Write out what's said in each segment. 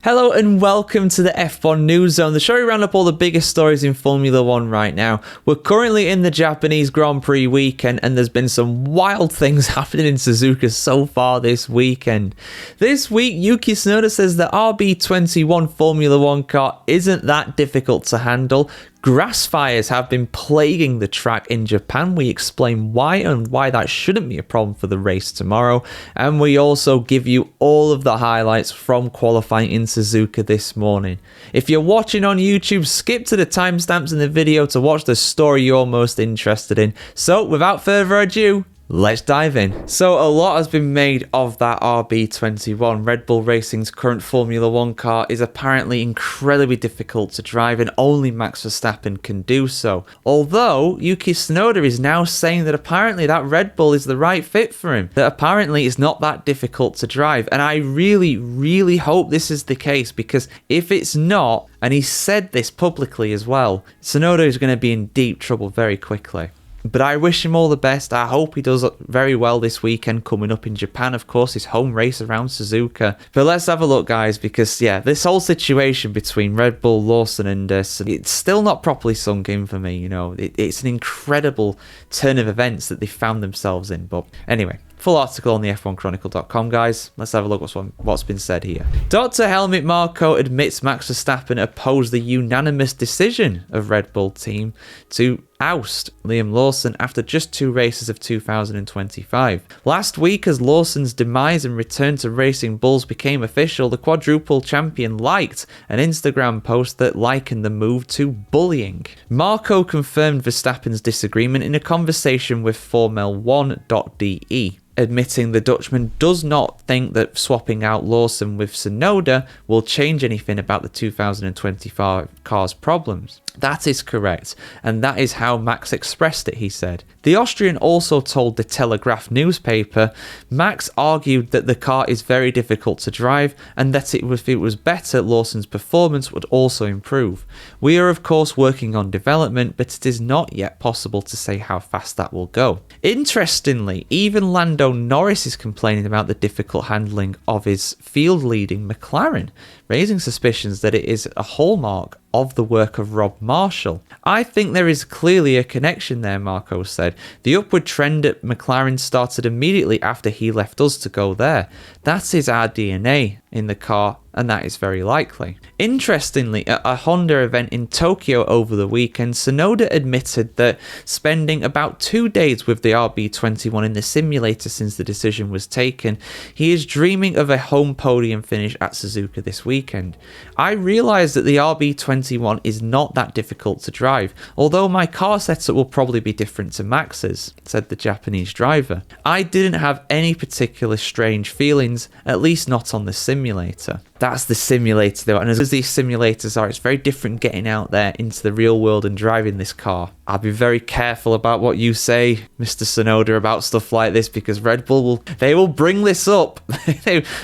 Hello and welcome to the F1 News Zone, the show we round up all the biggest stories in Formula 1 right now. We're currently in the Japanese Grand Prix weekend and there's been some wild things happening in Suzuka so far this weekend. This week, Yuki Tsunoda says the RB21 Formula 1 car isn't that difficult to handle. Grass fires have been plaguing the track in Japan. We explain why and why that shouldn't be a problem for the race tomorrow. And we also give you all of the highlights from qualifying in Suzuka this morning. If you're watching on YouTube, skip to the timestamps in the video to watch the story you're most interested in. So without further ado, let's dive in. So a lot has been made of that RB21. Red Bull Racing's current Formula 1 car is apparently incredibly difficult to drive and only Max Verstappen can do so. Although Yuki Tsunoda is now saying that apparently that Red Bull is the right fit for him. That apparently it's not that difficult to drive. And I really hope this is the case, because if it's not, and he said this publicly as well, Tsunoda is going to be in deep trouble very quickly. But I wish him all the best. I hope he does very well this weekend coming up in Japan, of course, his home race around Suzuka. But let's have a look, guys, because, yeah, this whole situation between Red Bull, Lawson and it's still not properly sunk in for me, you know. It's an incredible turn of events that they found themselves in. But anyway, full article on the F1Chronicle.com, guys. Let's have a look what's been said here. Dr. Helmut Marko admits Max Verstappen opposed the unanimous decision of Red Bull team to oust Liam Lawson after just 2 races of 2025. Last week, as Lawson's demise and return to Racing Bulls became official, the quadruple champion liked an Instagram post that likened the move to bullying. Marko confirmed Verstappen's disagreement in a conversation with Formel1.de. admitting the Dutchman does not think that swapping out Lawson with Tsunoda will change anything about the 2025 car's problems. That is correct, and that is how Max expressed it, he said. The Austrian also told the Telegraph newspaper, Max argued that the car is very difficult to drive and that if it was better, Lawson's performance would also improve. We are of course working on development, but it is not yet possible to say how fast that will go. Interestingly, even Lando Norris is complaining about the difficult handling of his field-leading McLaren, raising suspicions that it is a hallmark of the work of Rob Marshall. I think there is clearly a connection there, Marko said. The upward trend at McLaren started immediately after he left us to go there. That is our DNA in the car, and that is very likely. Interestingly, at a Honda event in Tokyo over the weekend, Tsunoda admitted that spending about 2 days with the RB21 in the simulator since the decision was taken, he is dreaming of a home podium finish at Suzuka this weekend. I realised that the RB21 is not that difficult to drive, although my car setup will probably be different to Max's, said the Japanese driver. I didn't have any particular strange feelings, at least not on the simulator. That's the simulator though, and as these simulators are, it's very different getting out there into the real world and driving this car. I'll be very careful about what you say, Mr. Tsunoda, about stuff like this, because Red Bull will bring this up.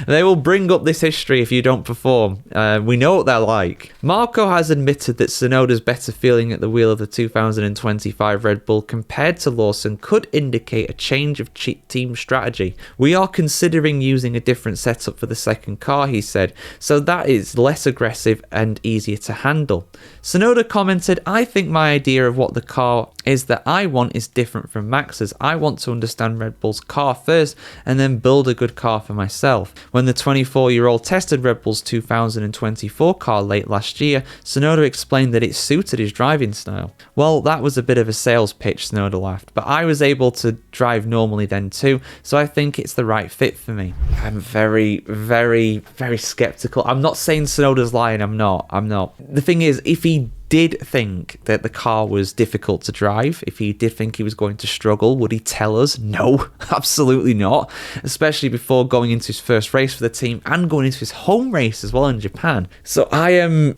they will bring up this history if you don't perform. We know what they're like. Marko has admitted that Tsunoda's better feeling at the wheel of the 2025 Red Bull compared to Lawson could indicate a change of team strategy. We are considering using a different setup for the second car, he said, so that is less aggressive and easier to handle. Tsunoda commented, I think my idea of what the car is that I want is different from Max's. I want to understand Red Bull's car first and then build a good car for myself. When the 24-year-old tested Red Bull's 2024 car late last year, Tsunoda explained that it suited his driving style. Well, that was a bit of a sales pitch, Tsunoda laughed, but I was able to drive normally then too, so I think it's the right fit for me. I'm very skeptical. I'm not saying Tsunoda's lying, I'm not. The thing is, if he did think that the car was difficult to drive, if he did think he was going to struggle, would he tell us? No, absolutely not. Especially before going into his first race for the team and going into his home race as well in Japan. So I'm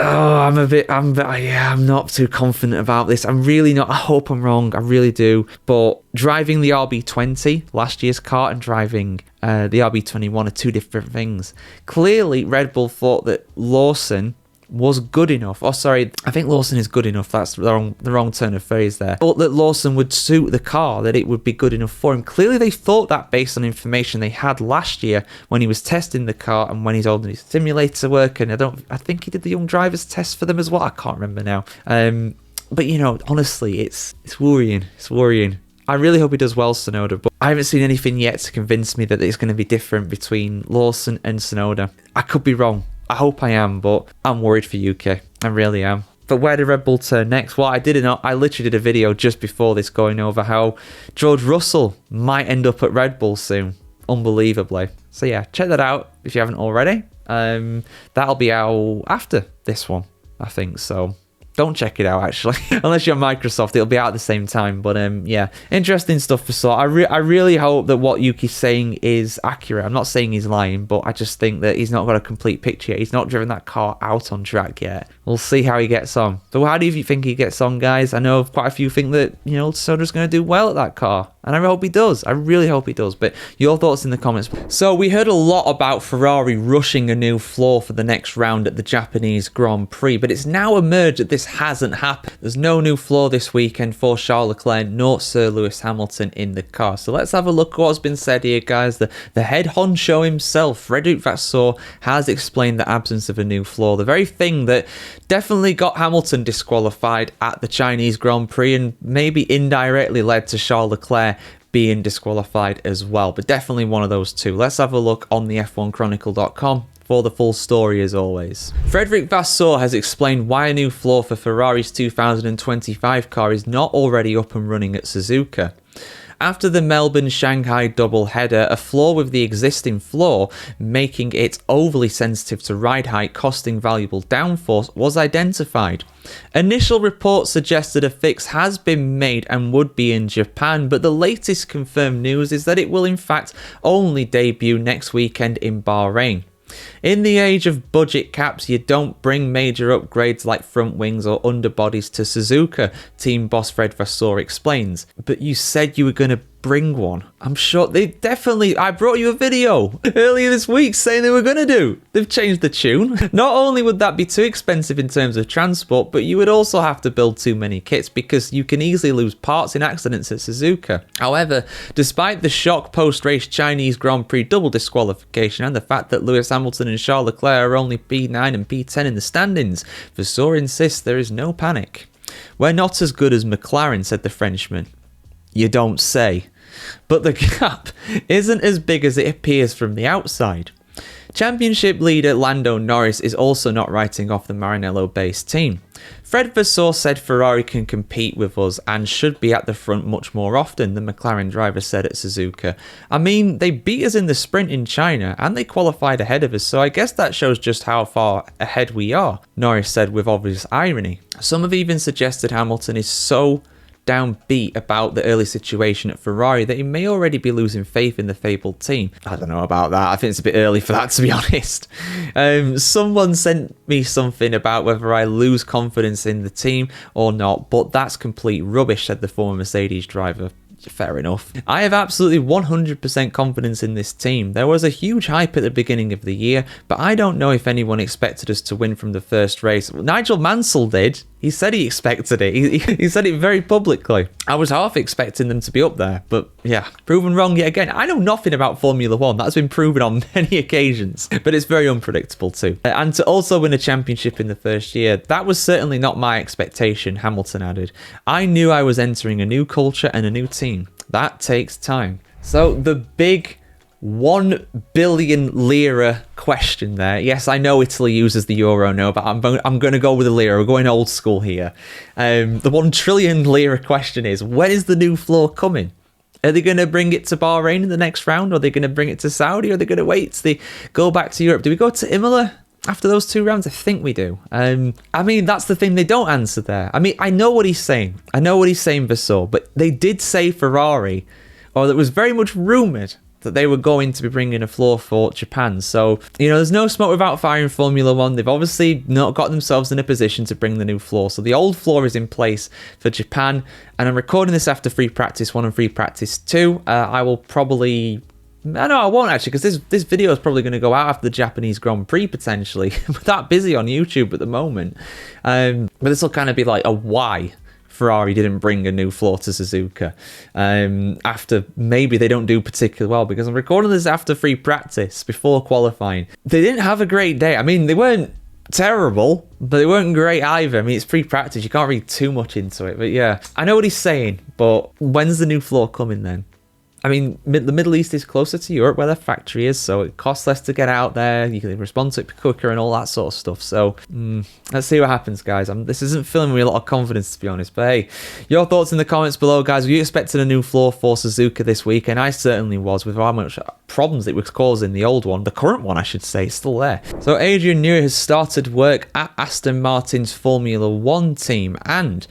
not too confident about this. I'm really not. I hope I'm wrong. I really do. But driving the RB20, last year's car, and driving the RB21 are two different things. Clearly, Red Bull thought that Lawson was good enough. Oh, sorry, I think Lawson is good enough. That's the wrong turn of phrase there. Thought that Lawson would suit the car, that it would be good enough for him. Clearly, they thought that based on information they had last year when he was testing the car and when he's holding his simulator work. And I think he did the young drivers test for them as well. I can't remember now. But you know, honestly, it's worrying. It's worrying. I really hope he does well, Tsunoda, but I haven't seen anything yet to convince me that it's going to be different between Lawson and Tsunoda. I could be wrong. I hope I am, but I'm worried for Yuki. I really am. But where did Red Bull turn next? Well, I literally did a video just before this going over how George Russell might end up at Red Bull soon. Unbelievably. So yeah, check that out if you haven't already. That'll be out after this one, I think, so don't check it out, actually. Unless you're on Microsoft, it'll be out at the same time. But yeah, interesting stuff for sure. I really hope that what Yuki's saying is accurate. I'm not saying he's lying, but I just think that he's not got a complete picture yet. He's not driven that car out on track yet. We'll see how he gets on. So how do you think he gets on, guys? I know quite a few think that, you know, Tsunoda's going to do well at that car. And I hope he does. I really hope he does. But your thoughts in the comments. So we heard a lot about Ferrari rushing a new floor for the next round at the Japanese Grand Prix. But it's now emerged that this hasn't happened. There's no new floor this weekend for Charles Leclerc nor Sir Lewis Hamilton in the car. So let's have a look at what's been said here, guys. The head honcho himself, Frederic Vasseur, has explained the absence of a new floor. The very thing that definitely got Hamilton disqualified at the Chinese Grand Prix and maybe indirectly led to Charles Leclerc being disqualified as well. But definitely one of those two. Let's have a look on the F1chronicle.com for the full story as always. Frederic Vasseur has explained why a new floor for Ferrari's 2025 car is not already up and running at Suzuka. After the Melbourne-Shanghai double-header, a flaw with the existing floor, making it overly sensitive to ride height, costing valuable downforce, was identified. Initial reports suggested a fix has been made and would be in Japan, but the latest confirmed news is that it will in fact only debut next weekend in Bahrain. In the age of budget caps, you don't bring major upgrades like front wings or underbodies to Suzuka, team boss Fred Vasseur explains. But you said you were going to bring one. I'm sure I brought you a video earlier this week saying they were going to do. They've changed the tune. Not only would that be too expensive in terms of transport, but you would also have to build too many kits because you can easily lose parts in accidents at Suzuka. However, despite the shock post-race Chinese Grand Prix double disqualification and the fact that Lewis Hamilton and Charles Leclerc are only P9 and P10 in the standings, Vasseur insists there is no panic. We're not as good as McLaren, said the Frenchman. You don't say. But the gap isn't as big as it appears from the outside. Championship leader Lando Norris is also not writing off the Maranello-based team. Fred Vasseur said Ferrari can compete with us and should be at the front much more often, the McLaren driver said at Suzuka. I mean, they beat us in the sprint in China and they qualified ahead of us, so I guess that shows just how far ahead we are, Norris said with obvious irony. Some have even suggested Hamilton is so downbeat about the early situation at Ferrari that he may already be losing faith in the fabled team. I don't know about that. I think it's a bit early for that, to be honest. Someone sent me something about whether I lose confidence in the team or not, but that's complete rubbish, said the former Mercedes driver. Fair enough. I have absolutely 100% confidence in this team. There was a huge hype at the beginning of the year, but I don't know if anyone expected us to win from the first race. Nigel Mansell did. He said he expected it. He said it very publicly. I was half expecting them to be up there, but yeah, proven wrong yet again. I know nothing about Formula One. That's been proven on many occasions, but it's very unpredictable too. And to also win a championship in the first year, that was certainly not my expectation, Hamilton added. I knew I was entering a new culture and a new team. That takes time. So the big 1 billion lira question there. Yes, I know Italy uses the euro now, but I'm going to go with the lira. We're going old school here. The 1 trillion lira question is, when is the new floor coming? Are they going to bring it to Bahrain in the next round? Or are they going to bring it to Saudi? Or are they going to wait till they go back to Europe? Do we go to Imola after those 2 rounds? I think we do. I mean, that's the thing they don't answer there. I mean, I know what he's saying. I know what he's saying, Vasseur, but they did say Ferrari, or that was very much rumoured that they were going to be bringing a floor for Japan. So, you know, there's no smoke without fire in Formula One. They've obviously not got themselves in a position to bring the new floor. So the old floor is in place for Japan. And I'm recording this after free practice 1 and free practice 2. I will probably No, I won't actually, because this video is probably going to go out after the Japanese Grand Prix, potentially. We're that busy on YouTube at the moment. But this will kind of be like a why Ferrari didn't bring a new floor to Suzuka after maybe they don't do particularly well, because I'm recording this after free practice before qualifying. They didn't have a great day. I mean, they weren't terrible, but they weren't great either. I mean, it's free practice. You can't read too much into it. But yeah, I know what he's saying, but when's the new floor coming then? I mean, the Middle East is closer to Europe where their factory is, so it costs less to get out there. You can respond to it quicker and all that sort of stuff. So let's see what happens, guys. This isn't filling me a lot of confidence, to be honest. But hey, your thoughts in the comments below, guys. Were you expecting a new floor for Suzuka this week? And I certainly was, with how much problems it was causing the old one. The current one, I should say, is still there. So Adrian Newey has started work at Aston Martin's Formula 1 team, and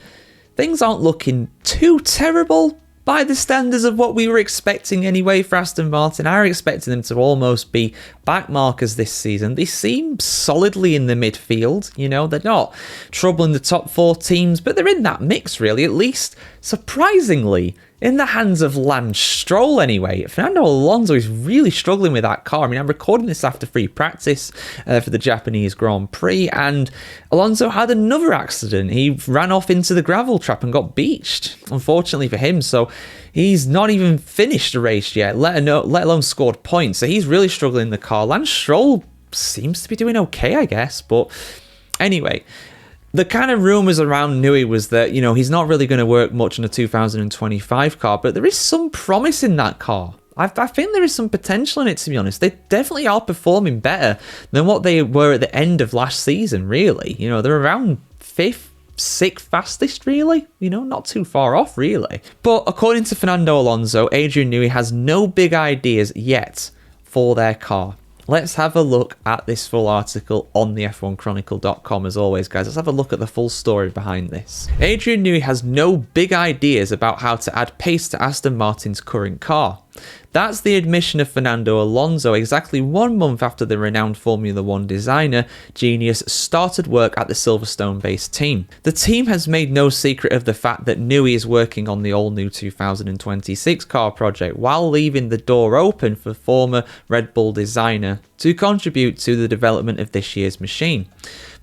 things aren't looking too terrible by the standards of what we were expecting anyway for Aston Martin. I were expecting them to almost be backmarkers this season. They seem solidly in the midfield, you know, they're not troubling the top 4 teams, but they're in that mix really, at least surprisingly in the hands of Lance Stroll anyway. Fernando Alonso is really struggling with that car. I mean, I'm recording this after free practice for the Japanese Grand Prix, and Alonso had another accident. He ran off into the gravel trap and got beached, unfortunately for him. So he's not even finished the race yet, let alone scored points. So he's really struggling in the car. Lance Stroll seems to be doing okay, I guess. But anyway, the kind of rumours around Newey was that, you know, he's not really going to work much on a 2025 car, but there is some promise in that car. I think there is some potential in it, to be honest. They definitely are performing better than what they were at the end of last season, really. You know, they're around 5th, 6th fastest, really. You know, not too far off, really. But according to Fernando Alonso, Adrian Newey has no big ideas yet for their car. Let's have a look at this full article on the F1Chronicle.com as always, guys. Let's have a look at the full story behind this. Adrian Newey has no big ideas about how to add pace to Aston Martin's current car. That's the admission of Fernando Alonso exactly 1 month after the renowned Formula 1 designer genius started work at the Silverstone-based team. The team has made no secret of the fact that Newey is working on the all-new 2026 car project, while leaving the door open for former Red Bull designer to contribute to the development of this year's machine.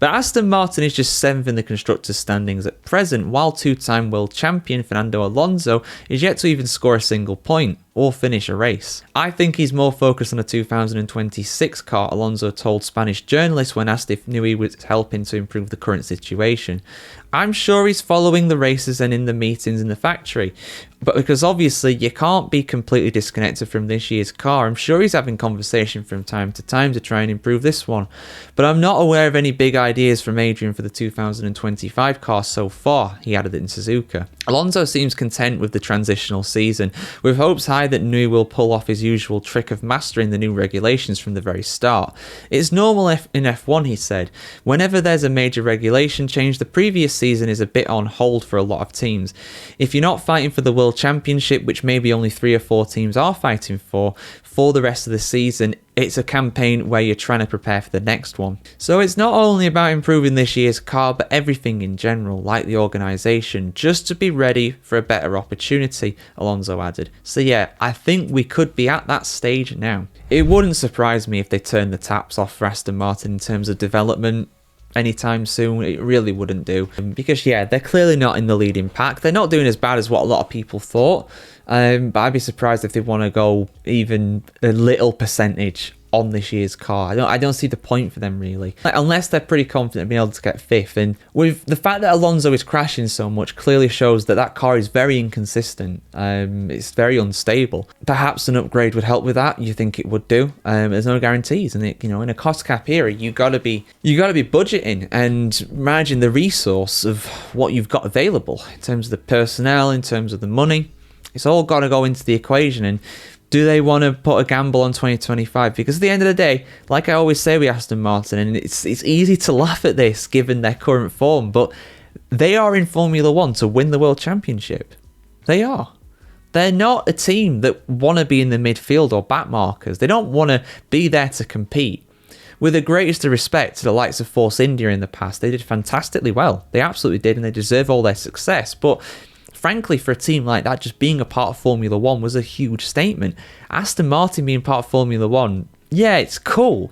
But Aston Martin is just 7th in the constructors' standings at present, while 2-time world champion Fernando Alonso is yet to even score a single point or finish a race. I think he's more focused on a 2026 car, Alonso told Spanish journalists when asked if Newey was helping to improve the current situation. I'm sure he's following the races and in the meetings in the factory, but because obviously you can't be completely disconnected from this year's car, I'm sure he's having conversation from time to time to try and improve this one. But I'm not aware of any big ideas from Adrian for the 2025 car so far, he added in Suzuka. Alonso seems content with the transitional season, with hopes high that Newey will pull off his usual trick of mastering the new regulations from the very start. It's normal in F1, he said. Whenever there's a major regulation change, the previous season is a bit on hold for a lot of teams. If you're not fighting for the World Championship, which maybe only 3 or 4 teams are fighting for the rest of the season, it's a campaign where you're trying to prepare for the next one. So it's not only about improving this year's car, but everything in general, like the organisation, just to be ready for a better opportunity, Alonso added. So yeah, I think we could be at that stage now. It wouldn't surprise me if they turn the taps off for Aston Martin in terms of development anytime soon. It really wouldn't do, because yeah, they're clearly not in the leading pack. They're not doing as bad as what a lot of people thought, but I'd be surprised if they want to go even a little percentage on this year's car. I don't see the point for them really, unless they're pretty confident of being able to get 5th. And with the fact that Alonso is crashing so much, clearly shows that that car is very inconsistent. It's very unstable. Perhaps an upgrade would help with that. You think it would do? There's no guarantees, and you know, in a cost cap era, you gotta be budgeting and managing the resource of what you've got available in terms of the personnel, in terms of the money. It's all got to go into the equation. And do they want to put a gamble on 2025? Because at the end of the day, like I always say with Aston Martin, and it's easy to laugh at this given their current form, but they are in Formula 1 to win the World Championship. They are. They're not a team that want to be in the midfield or back markers. They don't want to be there to compete. With the greatest of respect to the likes of Force India in the past, they did fantastically well. They absolutely did, and they deserve all their success. But frankly, for a team like that, just being a part of Formula One was a huge statement. Aston Martin being part of Formula One, yeah, it's cool,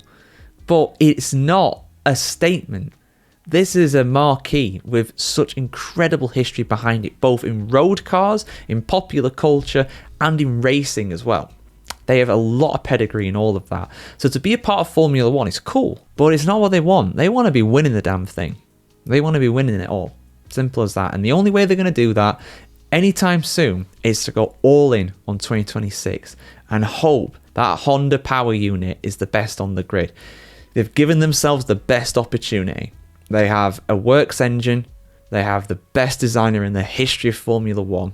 but it's not a statement. This is a marquee with such incredible history behind it, both in road cars, in popular culture, and in racing as well. They have a lot of pedigree in all of that. So to be a part of Formula One is cool, but it's not what they want. They want to be winning the damn thing. They want to be winning it all. Simple as that. And the only way they're going to do that anytime soon is to go all in on 2026 and hope that Honda power unit is the best on the grid. They've given themselves the best opportunity. They have a works engine. They have the best designer in the history of Formula One.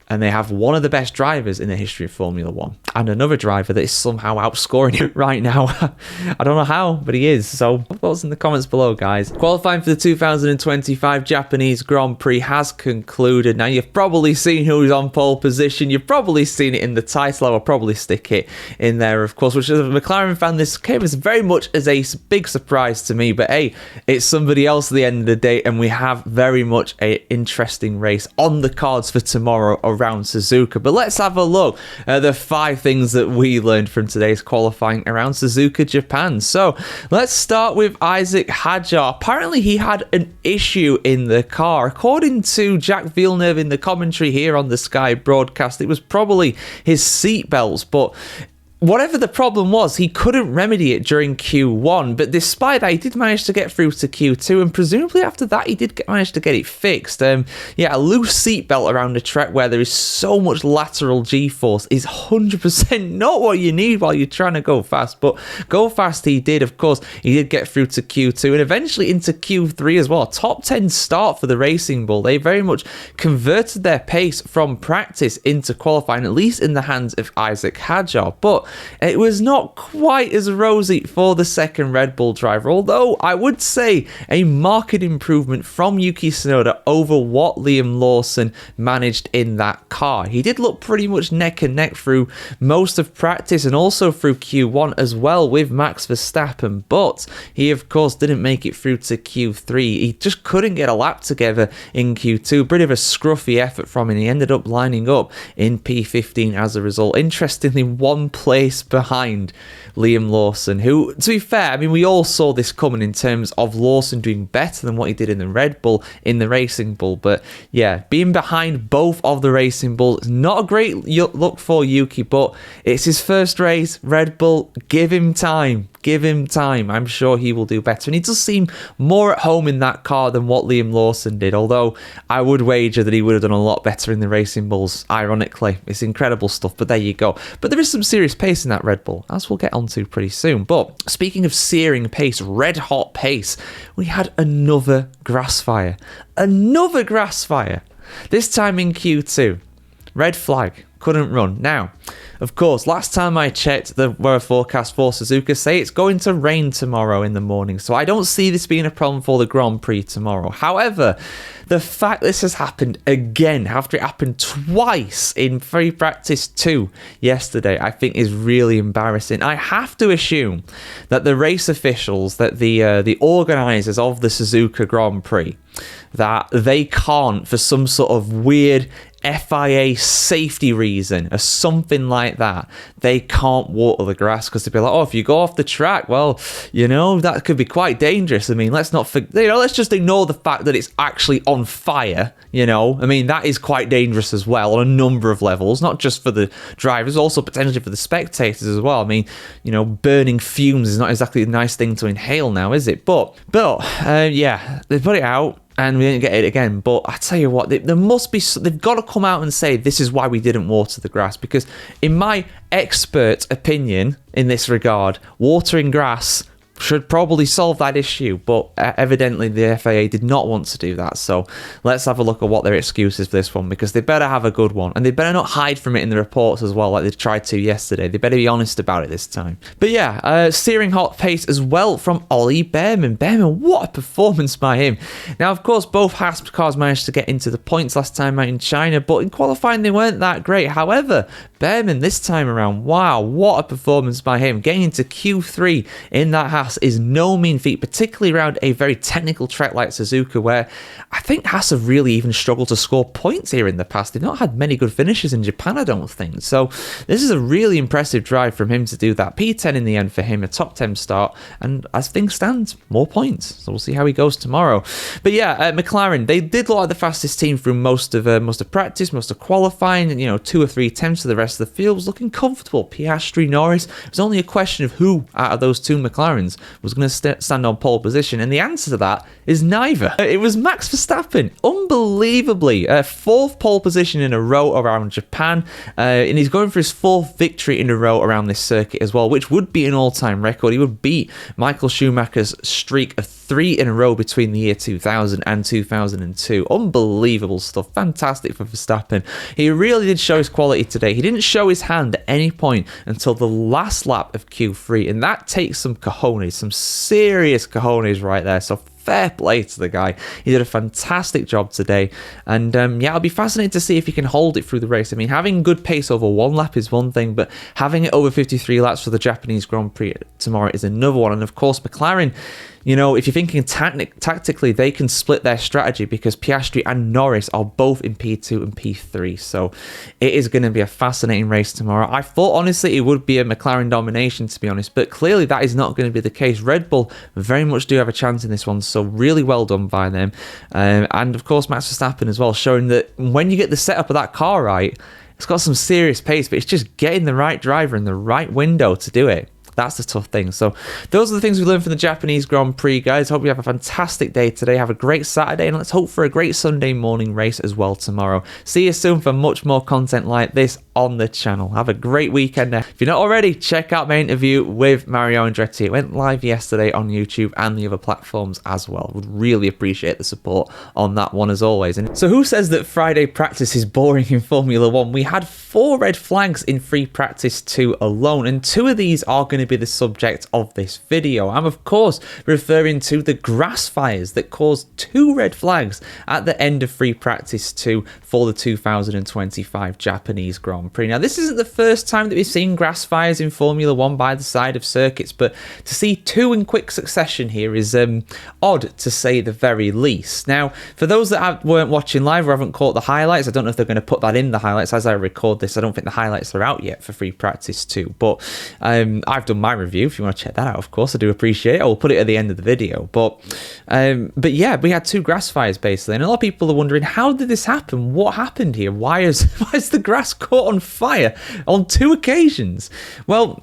And they have one of the best drivers in the history of Formula One. And another driver that is somehow outscoring it right now. I don't know how, but he is. So put those in the comments below, guys. Qualifying for the 2025 Japanese Grand Prix has concluded. Now, you've probably seen who's on pole position. You've probably seen it in the title. I will probably stick it in there, of course, which as a McLaren fan, this came as very much as a big surprise to me. But hey, it's somebody else at the end of the day. And we have very much an interesting race on the cards for tomorrow around Suzuka. But let's have a look at the 5 things that we learned from today's qualifying around Suzuka, Japan. So let's start with Isaac Hadjar. Apparently he had an issue in the car. According to Jack Villeneuve in the commentary here on the Sky broadcast, it was probably his seat belts, but whatever the problem was, he couldn't remedy it during Q1, but despite that, he did manage to get through to Q2, and presumably after that, he did manage to get it fixed. Yeah, a loose seatbelt around a track where there is so much lateral G-force is 100% not what you need while you're trying to go fast, but go fast he did. Of course, he did get through to Q2, and eventually into Q3 as well. Top 10 start for the Racing Bull. They very much converted their pace from practice into qualifying, at least in the hands of Isaac Hadjar, but it was not quite as rosy for the second Red Bull driver, although I would say a marked improvement from Yuki Tsunoda over what Liam Lawson managed in that car. He did look pretty much neck and neck through most of practice and also through Q1 as well with Max Verstappen, but he of course didn't make it through to Q3. He just couldn't get a lap together in Q2. A bit of a scruffy effort from him. He ended up lining up in P15 as a result. Interestingly, one place behind Liam Lawson, who, to be fair, I mean, we all saw this coming in terms of Lawson doing better than what he did in the Red Bull, in the Racing Bull. But yeah, being behind both of the Racing Bulls is not a great look for Yuki, but it's his first race. Red Bull, give him time. Give him time. I'm sure he will do better. And he does seem more at home in that car than what Liam Lawson did, although I would wager that he would have done a lot better in the Racing Bulls, ironically. It's incredible stuff, but there you go. But there is some serious pace in that Red Bull, as we'll get onto pretty soon. But speaking of searing pace, red hot pace, we had another grass fire. Another grass fire. This time in Q2. Red flag. Couldn't run. Now, of course, last time I checked the weather forecast for Suzuka, say it's going to rain tomorrow in the morning, so I don't see this being a problem for the Grand Prix tomorrow. However, the fact this has happened again, after it happened twice in free practice 2 yesterday, I think is really embarrassing. I have to assume that the race officials, that the organisers of the Suzuka Grand Prix, that they can't, for some sort of weird FIA safety reason or something like that, they can't water the grass because they'd be like, oh, if you go off the track, well, you know, that could be quite dangerous. I mean, let's just ignore the fact that it's actually on fire, you know. I mean, that is quite dangerous as well on a number of levels, not just for the drivers, also potentially for the spectators as well. I mean, you know, burning fumes is not exactly a nice thing to inhale now, is it? But yeah, they put it out. And we didn't get it again. But I tell you what, they've got to come out and say this is why we didn't water the grass. Because in my expert opinion in this regard, watering grass should probably solve that issue, but evidently the FIA did not want to do that. So let's have a look at what their excuse is for this one, because they better have a good one, and they better not hide from it in the reports as well like they tried to yesterday. They better be honest about it this time. But yeah, steering hot pace as well from Ollie Behrman. Behrman, what a performance by him. Now, of course, both Haas cars managed to get into the points last time out in China, but in qualifying they weren't that great. However, Behrman this time around, wow, what a performance by him, getting into Q3 in that Haas Haas is no mean feat, particularly around a very technical track like Suzuka, where I think Haas have really even struggled to score points here in the past. They've not had many good finishes in Japan, I don't think. So this is a really impressive drive from him to do that. P10 in the end for him, a top 10 start, and as things stand, more points. So we'll see how he goes tomorrow. But yeah, McLaren, they did look like the fastest team through most of practice, most of qualifying, and 2 or 3 attempts to the rest of the field was looking comfortable. Piastri, Norris, it was only a question of who out of those 2 McLarens was going to stand on pole position, and the answer to that is neither. It was Max Verstappen, unbelievably, 4th pole position in a row around Japan, and he's going for his 4th victory in a row around this circuit as well, which would be an all-time record. He would beat Michael Schumacher's streak of 3 in a row between the year 2000 and 2002. Unbelievable stuff. Fantastic for Verstappen. He really did show his quality today. He didn't show his hand at any point until the last lap of Q3, and that takes some cojones, some serious cojones right there. So fair play to the guy. He did a fantastic job today, and yeah, I'll be fascinated to see if he can hold it through the race. I mean, having good pace over 1 lap is one thing, but having it over 53 laps for the Japanese Grand Prix tomorrow is another one. And of course, McLaren, if you're thinking tactically, they can split their strategy because Piastri and Norris are both in P2 and P3. So it is going to be a fascinating race tomorrow. I thought, honestly, it would be a McLaren domination, to be honest, but clearly that is not going to be the case. Red Bull very much do have a chance in this one, so really well done by them. And of course, Max Verstappen as well, showing that when you get the setup of that car right, it's got some serious pace, but it's just getting the right driver in the right window to do it. That's the tough thing. So those are the things we learned from the Japanese Grand Prix, guys. Hope you have a fantastic day today. Have a great Saturday, and let's hope for a great Sunday morning race as well tomorrow. See you soon for much more content like this on the channel. Have a great weekend now. If you're not already, check out my interview with Mario Andretti. It went live yesterday on YouTube and the other platforms as well. Would really appreciate the support on that one as always. And so who says that Friday practice is boring in Formula 1? We had 4 red flags in free practice 2 alone, and 2 of these are going to be the subject of this video. I'm of course referring to the grass fires that caused 2 red flags at the end of free practice 2 for the 2025 Japanese Grand Prix. Now, this isn't the first time that we've seen grass fires in Formula 1 by the side of circuits, but to see 2 in quick succession here is odd to say the very least. Now, for those that weren't watching live or haven't caught the highlights, I don't know if they're going to put that in the highlights as I record this. I don't think the highlights are out yet for free practice 2, but I've done my review. If you want to check that out, of course, I do appreciate it. I will put it at the end of the video. But yeah, we had 2 grass fires basically, and a lot of people are wondering, how did this happen? What happened here? Why is the grass caught on fire on 2 occasions? Well,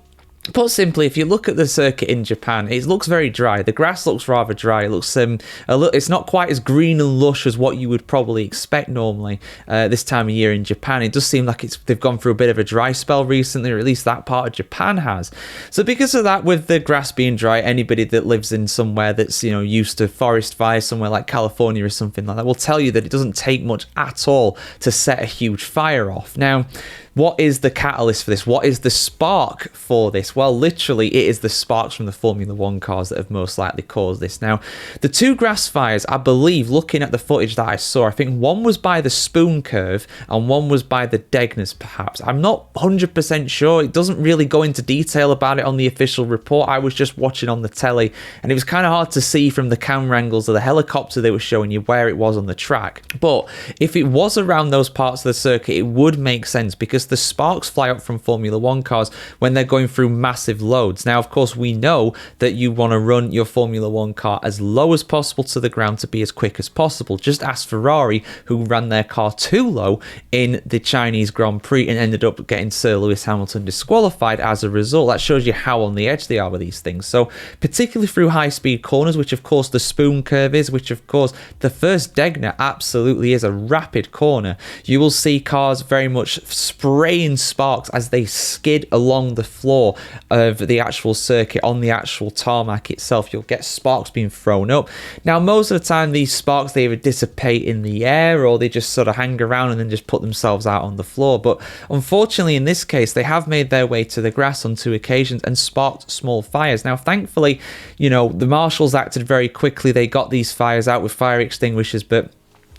put simply, if you look at the circuit in Japan, it looks very dry. The grass looks rather dry. It looks it's not quite as green and lush as what you would probably expect normally this time of year in Japan. It does seem like they've gone through a bit of a dry spell recently, or at least that part of Japan has. So because of that, with the grass being dry, anybody that lives in somewhere that's used to forest fires, somewhere like California or something like that, will tell you that it doesn't take much at all to set a huge fire off. Now, what is the catalyst for this? What is the spark for this? Well, literally, it is the sparks from the Formula 1 cars that have most likely caused this. Now, the 2 grass fires, I believe, looking at the footage that I saw, I think one was by the spoon curve and one was by the Degners, perhaps. I'm not 100% sure. It doesn't really go into detail about it on the official report. I was just watching on the telly, and it was kind of hard to see from the camera angles of the helicopter they were showing you where it was on the track. But if it was around those parts of the circuit, it would make sense, because the sparks fly up from Formula 1 cars when they're going through massive loads. Now, of course, we know that you want to run your Formula 1 car as low as possible to the ground to be as quick as possible. Just ask Ferrari, who ran their car too low in the Chinese Grand Prix and ended up getting Sir Lewis Hamilton disqualified as a result. That shows you how on the edge they are with these things. So particularly through high-speed corners, which of course the spoon curve is, which of course the first Degner absolutely is a rapid corner, you will see cars very much spraying sparks as they skid along the floor of the actual circuit on the actual tarmac itself. You'll get sparks being thrown up. Now, most of the time these sparks, they either dissipate in the air or they just sort of hang around and then just put themselves out on the floor. But unfortunately, in this case, they have made their way to the grass on 2 occasions and sparked small fires. Now, thankfully, the marshals acted very quickly. They got these fires out with fire extinguishers, but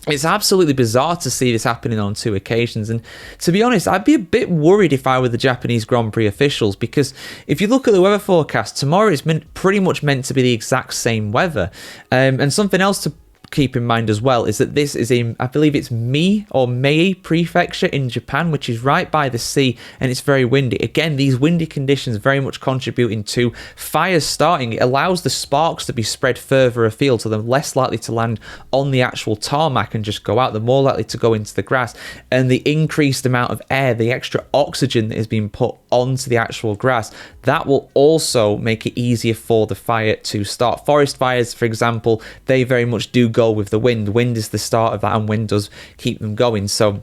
It's absolutely bizarre to see this happening on 2 occasions, and to be honest, I'd be a bit worried if I were the Japanese Grand Prix officials, because if you look at the weather forecast, tomorrow is pretty much meant to be the exact same weather. And something else to keep in mind as well is that this is in, I believe it's Mie prefecture in Japan, which is right by the sea, and it's very windy. Again, these windy conditions very much contributing to fires starting. It allows the sparks to be spread further afield, so they're less likely to land on the actual tarmac and just go out. They're more likely to go into the grass, and the increased amount of air, the extra oxygen that is being put onto the actual grass, that will also make it easier for the fire to start. Forest fires, for example, they very much do go with the wind. Wind is the start of that, and wind does keep them going. So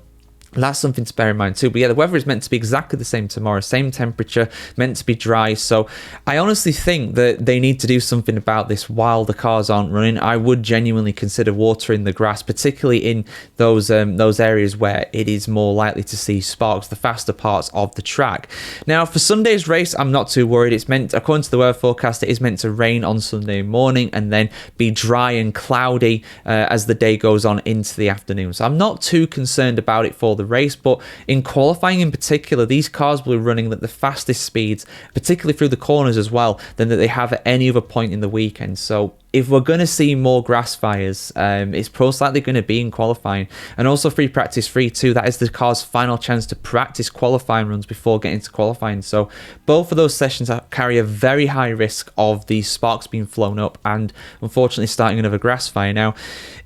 that's something to bear in mind too. But yeah, the weather is meant to be exactly the same tomorrow, same temperature, meant to be dry. So I honestly think that they need to do something about this while the cars aren't running. I would genuinely consider watering the grass, particularly in those areas where it is more likely to see sparks, the faster parts of the track. Now for Sunday's race, I'm not too worried. It's meant, according to the weather forecast, it is meant to rain on Sunday morning and then be dry and cloudy as the day goes on into the afternoon. So I'm not too concerned about it for the race, but in qualifying in particular, these cars will be running at the fastest speeds, particularly through the corners as well, than that they have at any other point in the weekend. So if we're going to see more grass fires, it's most likely going to be in qualifying. And also free practice 3-2, that is the car's final chance to practice qualifying runs before getting to qualifying. So both of those sessions carry a very high risk of these sparks being flown up and unfortunately starting another grass fire. Now,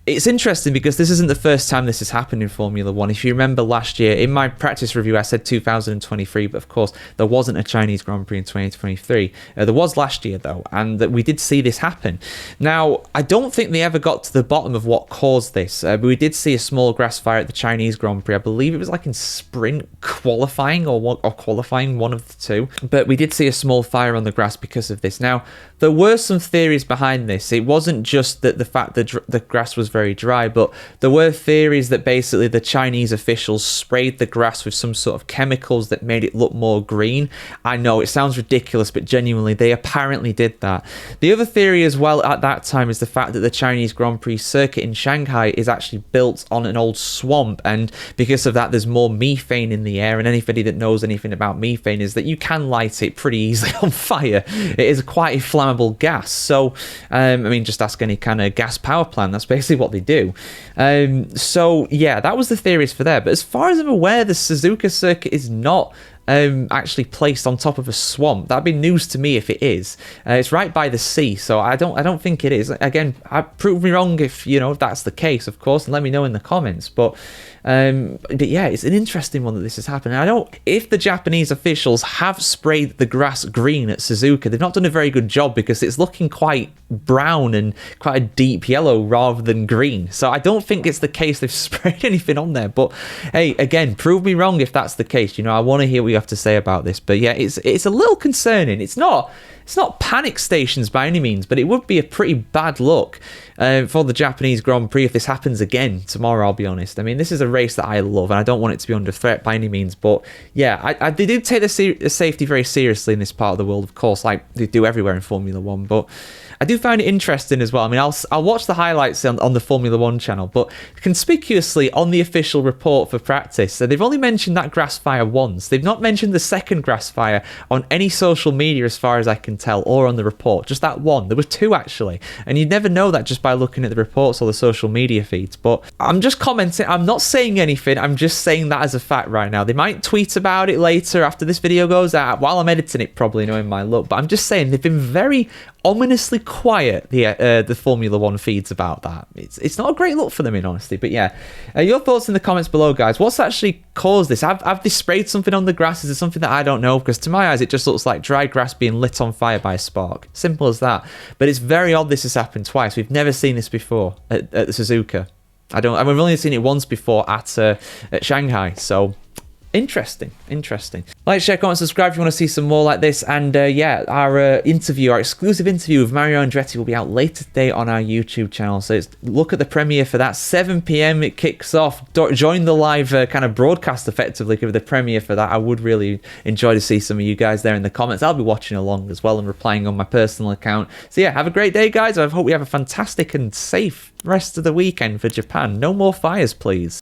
it's interesting because this isn't the first time this has happened in Formula 1. If you remember last year, in my practice review, I said 2023, but of course, there wasn't a Chinese Grand Prix in 2023. There was last year, though, and we did see this happen. Now, I don't think they ever got to the bottom of what caused this. We did see a small grass fire at the Chinese Grand Prix. I believe it was like in sprint qualifying or qualifying, one of the two. But we did see a small fire on the grass because of this. Now, there were some theories behind this. It wasn't just that the fact that the grass was very dry, but there were theories that basically the Chinese officials sprayed the grass with some sort of chemicals that made it look more green. I know it sounds ridiculous, but genuinely they apparently did that. The other theory as well at that time is the fact that the Chinese Grand Prix circuit in Shanghai is actually built on an old swamp, and because of that there's more methane in the air, and anybody that knows anything about methane is that you can light it pretty easily on fire. It is quite a flammable gas. So I mean, just ask any kind of gas power plant, that's basically what they do. So yeah, that was the theories for there. But as far as I'm aware, the Suzuka circuit is not actually placed on top of a swamp. That'd be news to me if it is. It's right by the sea, so I don't think it is. Again, prove me wrong if if that's the case, of course, and let me know in the comments. But yeah, it's an interesting one that this has happened. If the Japanese officials have sprayed the grass green at Suzuka, they've not done a very good job because it's looking quite brown and quite a deep yellow rather than green. So I don't think it's the case they've sprayed anything on there. But hey, again, prove me wrong if that's the case. I want to hear what you have to say about this. But yeah, it's a little concerning. It's not panic stations by any means, but it would be a pretty bad look for the Japanese Grand Prix if this happens again tomorrow, I'll be honest. I mean, this is a race that I love, and I don't want it to be under threat by any means. But yeah, they do take the safety very seriously in this part of the world, of course, like they do everywhere in Formula 1. But I do find it interesting as well. I mean, I'll watch the highlights on the Formula 1 channel, but conspicuously on the official report for practice, they've only mentioned that grass fire once. They've not mentioned the second grass fire on any social media as far as I can tell, or on the report. Just that one. There were two actually, and you'd never know that just by looking at the reports or the social media feeds. But I'm just commenting. I'm not saying anything. I'm just saying that as a fact right now. They might tweet about it later after this video goes out, while I'm editing it, probably knowing my luck. But I'm just saying they've been very ominously quiet, the Formula 1 feeds, about that. It's not a great look for them, in honesty. But yeah, your thoughts in the comments below, guys. What's actually caused this? Have they sprayed something on the grass? Is it something that I don't know? Because to my eyes, it just looks like dry grass being lit on fire by a spark. Simple as that. But it's very odd this has happened twice. We've never seen this before at the Suzuka. We've only seen it once before at Shanghai. So Interesting. Like, share, comment, subscribe if you want to see some more like this. And yeah, our exclusive interview with Mario Andretti will be out later today on our YouTube channel. So look at the premiere for that. 7 p.m. it kicks off. Join the live kind of broadcast effectively of the premiere for that. I would really enjoy to see some of you guys there in the comments. I'll be watching along as well and replying on my personal account. So yeah, have a great day, guys. I hope we have a fantastic and safe rest of the weekend for Japan. No more fires, please.